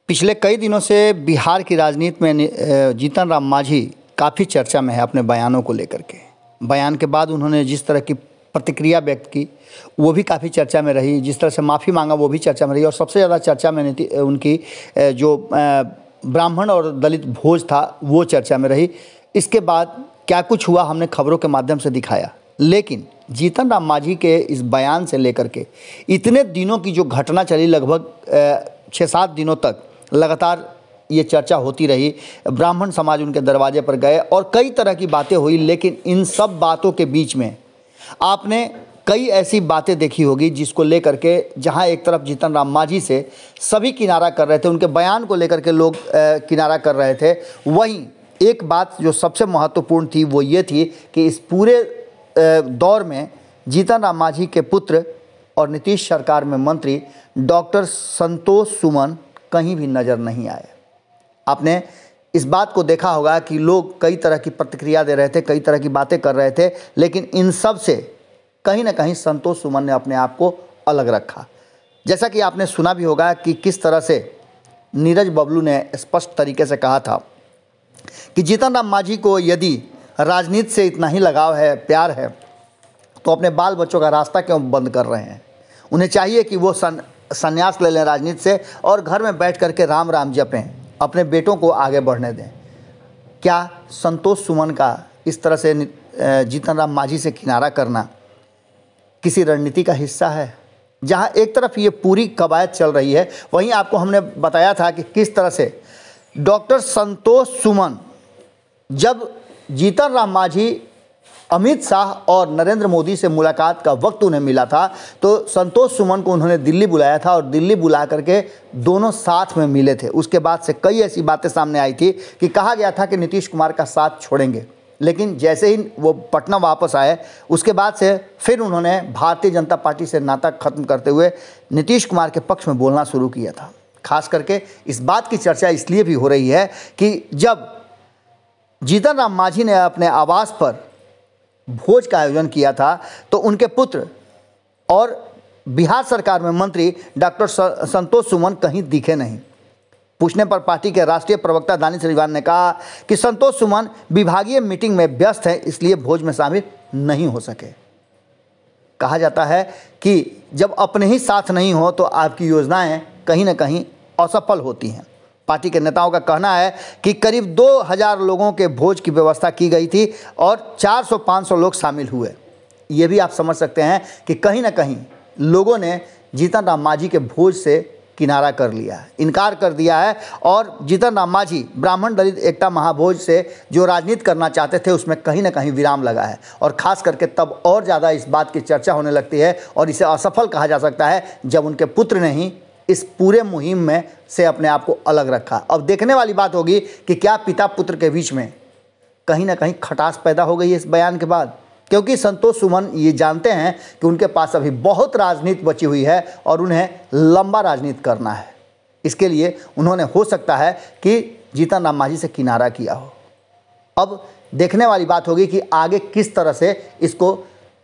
पिछले कई दिनों से बिहार की राजनीति में जीतन राम मांझी काफ़ी चर्चा में है अपने बयानों को लेकर के। बयान के बाद उन्होंने जिस तरह की प्रतिक्रिया व्यक्त की वो भी काफ़ी चर्चा में रही, जिस तरह से माफ़ी मांगा वो भी चर्चा में रही, और सबसे ज़्यादा चर्चा में उनकी जो ब्राह्मण और दलित भोज था वो चर्चा में रही। इसके बाद क्या कुछ हुआ हमने खबरों के माध्यम से दिखाया, लेकिन जीतन राम मांझी के इस बयान से लेकर के इतने दिनों की जो घटना चली, लगभग 6-7 दिनों तक लगातार ये चर्चा होती रही। ब्राह्मण समाज उनके दरवाजे पर गए और कई तरह की बातें हुई, लेकिन इन सब बातों के बीच में आपने कई ऐसी बातें देखी होगी जिसको लेकर के जहां एक तरफ जीतन राम मांझी से सभी किनारा कर रहे थे, उनके बयान को लेकर के लोग किनारा कर रहे थे, वहीं एक बात जो सबसे महत्वपूर्ण थी वो ये थी कि इस पूरे दौर में जीतन राम मांझी के पुत्र और नीतीश सरकार में मंत्री डॉक्टर संतोष सुमन कहीं भी नज़र नहीं आए। आपने इस बात को देखा होगा कि लोग कई तरह की प्रतिक्रिया दे रहे थे, कई तरह की बातें कर रहे थे, लेकिन इन सब से कहीं ना कहीं संतोष सुमन ने अपने आप को अलग रखा। जैसा कि आपने सुना भी होगा कि किस तरह से नीरज बबलू ने स्पष्ट तरीके से कहा था कि जीतन राम मांझी को यदि राजनीति से इतना ही लगाव है, प्यार है, तो अपने बाल बच्चों का रास्ता क्यों बंद कर रहे हैं। उन्हें चाहिए कि वो संन्यास ले लें राजनीति से और घर में बैठ करके राम राम जपें, अपने बेटों को आगे बढ़ने दें। क्या संतोष सुमन का इस तरह से जीतन राम मांझी से किनारा करना किसी रणनीति का हिस्सा है? जहां एक तरफ ये पूरी कवायद चल रही है, वहीं आपको हमने बताया था कि किस तरह से डॉक्टर संतोष सुमन, जब जीतन राम मांझी अमित शाह और नरेंद्र मोदी से मुलाकात का वक्त उन्हें मिला था, तो संतोष सुमन को उन्होंने दिल्ली बुलाया था और दिल्ली बुला करके दोनों साथ में मिले थे। उसके बाद से कई ऐसी बातें सामने आई थी कि कहा गया था कि नीतीश कुमार का साथ छोड़ेंगे, लेकिन जैसे ही वो पटना वापस आए उसके बाद से फिर उन्होंने भारतीय जनता पार्टी से नाता खत्म करते हुए नीतीश कुमार के पक्ष में बोलना शुरू किया था। खास करके इस बात की चर्चा इसलिए भी हो रही है कि जब जीतन राम मांझी ने अपने आवास पर भोज का आयोजन किया था तो उनके पुत्र और बिहार सरकार में मंत्री डॉक्टर संतोष सुमन कहीं दिखे नहीं। पूछने पर पार्टी के राष्ट्रीय प्रवक्ता दानिश रिजवान ने कहा कि संतोष सुमन विभागीय मीटिंग में व्यस्त हैं, इसलिए भोज में शामिल नहीं हो सके। कहा जाता है कि जब अपने ही साथ नहीं हो तो आपकी योजनाएं कहीं ना कहीं असफल होती हैं। पार्टी के नेताओं का कहना है कि करीब 2000 लोगों के भोज की व्यवस्था की गई थी और 400-500 लोग शामिल हुए। ये भी आप समझ सकते हैं कि कहीं ना कहीं लोगों ने जीतन राम मांझी के भोज से किनारा कर लिया है, इनकार कर दिया है, और जीतन राम मांझी ब्राह्मण दलित एकता महाभोज से जो राजनीति करना चाहते थे उसमें कहीं ना कहीं विराम लगा है। और ख़ास करके तब और ज़्यादा इस बात की चर्चा होने लगती है और इसे असफल कहा जा सकता है जब उनके पुत्र ने ही इस पूरे मुहिम में से अपने आप को अलग रखा। अब देखने वाली बात होगी कि क्या पिता पुत्र के बीच में कहीं ना कहीं खटास पैदा हो गई है इस बयान के बाद, क्योंकि संतोष सुमन ये जानते हैं कि उनके पास अभी बहुत राजनीति बची हुई है और उन्हें लंबा राजनीति करना है। इसके लिए उन्होंने हो सकता है कि जीतन राम मांझी से किनारा किया हो। अब देखने वाली बात होगी कि आगे किस तरह से इसको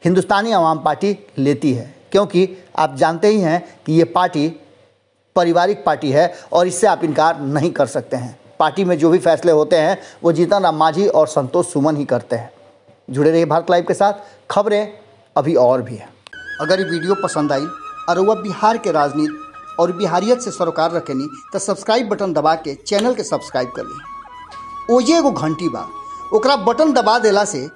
हिंदुस्तानी आवाम पार्टी लेती है, क्योंकि आप जानते ही हैं कि ये पार्टी पारिवारिक पार्टी है और इससे आप इनकार नहीं कर सकते हैं। पार्टी में जो भी फैसले होते हैं वो जीतन राम मांझी और संतोष सुमन ही करते हैं। जुड़े रहिए भारत लाइव के साथ, खबरें अभी और भी हैं। अगर ये वीडियो पसंद आई और वह बिहार के राजनीति और बिहारियत से सरोकार रखेनी तो सब्सक्राइब बटन दबा के चैनल के सब्सक्राइब कर ली। ओजे एगो घंटी बा, ओकरा बटन दबा देला से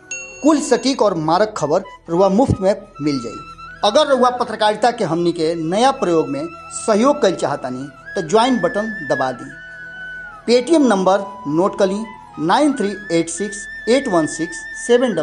कुल सटीक और मारक खबर रुआ मुफ्त में मिल जाई। अगर रुआ पत्रकारिता के हमनी के नया प्रयोग में सहयोग कर चाहतनी तो ज्वाइन बटन दबा दी। पेटीएम नंबर नोट कर ली 93868167